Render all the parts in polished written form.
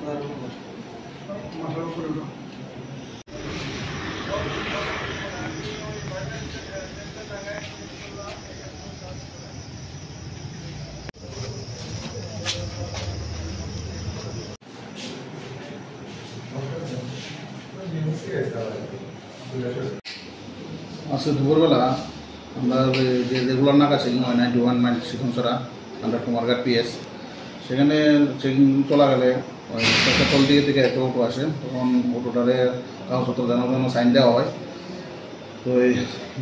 আজকে দুপুরবেলা আমরা যে রেগুলার নাকা চেকিং হয় 91 মাইল শিখনসরা আন্ডার কুমারঘাট পিএস, সেখানে চেকিং চলা গেলে ওই পেশাতল থেকে একটা অটো আসে। তখন অটোটারে কাগজপত্র দেখানোর জন্য সাইন দেওয়া হয়। তো এই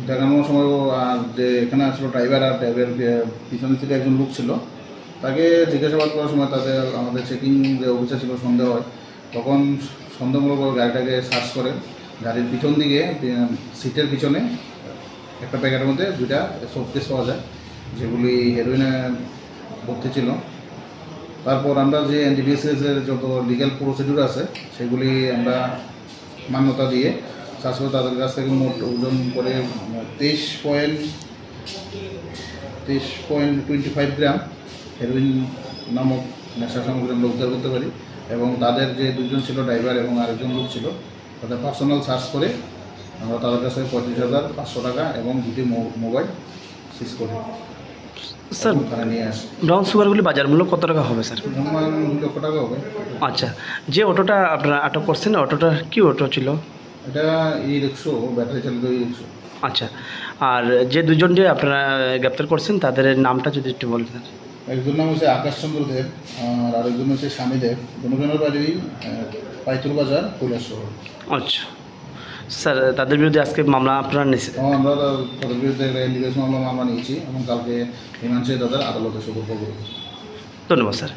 দেখানোর সময় আর যে এখানে আসলো ড্রাইভার আর ড্রাইভারের পিছনে থেকে একজন লোক ছিল, তাকে জিজ্ঞাসাবাদ করার সময় তাদের আমাদের চেকিং যে অফিসার ছিল সন্দেহ হয়। তখন সন্দেহমূলক গাড়িটাকে সার্চ করে গাড়ির পিছন দিকে সিটের পিছনে একটা প্যাকেটের মধ্যে 2টা শোকেস পাওয়া যায়, যেগুলি হেরোইনে ভর্তি ছিল। তারপর আমরা যে এনডিপিএসের যত লিগ্যাল প্রসিডিউর আছে সেগুলি আমরা মান্যতা দিয়ে সার্চ করে তাদের কাছ থেকে মোট ওজন করে 23.25 গ্রাম হেরোইন নামক নেশা সামগ্রী আমরা উদ্ধার করতে পারি। এবং তাদের যে দুজন ছিল ড্রাইভার এবং আরেকজন লোক ছিল, তাদের পার্সোনাল সার্চ করে আমরা তাদের কাছে 35,500 টাকা এবং 2টি মোবাইল সিজ করি। স্যার তারা নিয়ে আসে। ব্রাউন সুগারগুলি বাজার মূল্য কত টাকা হবে স্যার? 2 লক্ষ টাকা হবে। আচ্ছা, যে অটোটা আপনারা আটক করছেন অটোটা কি অটো ছিল? এটা ই-রিক্সা, ব্যাটারি চালিত ই-রিক্সা। আচ্ছা, আর যে দুজন যে আপনারা গ্রেপ্তার করছেন তাদের নামটা যদি একটু বলতেন। একজন নাম হচ্ছে আকাশ চন্দ্র দেব আর আরেকজন হচ্ছে স্বামী দেব। দুজনের বাড়ি পাইতুর বাজার, কৈলাসশহর। আচ্ছা স্যার, তাদের বিরুদ্ধে আজকে মামলা আপনারা নিয়েছেন? আমরা তাদের বিরুদ্ধে লিগেজ মামলা নিয়েছি এবং কালকে হিমাংশী তাদের আদালতে সুপর্দ করব। ধন্যবাদ স্যার।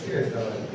Yes,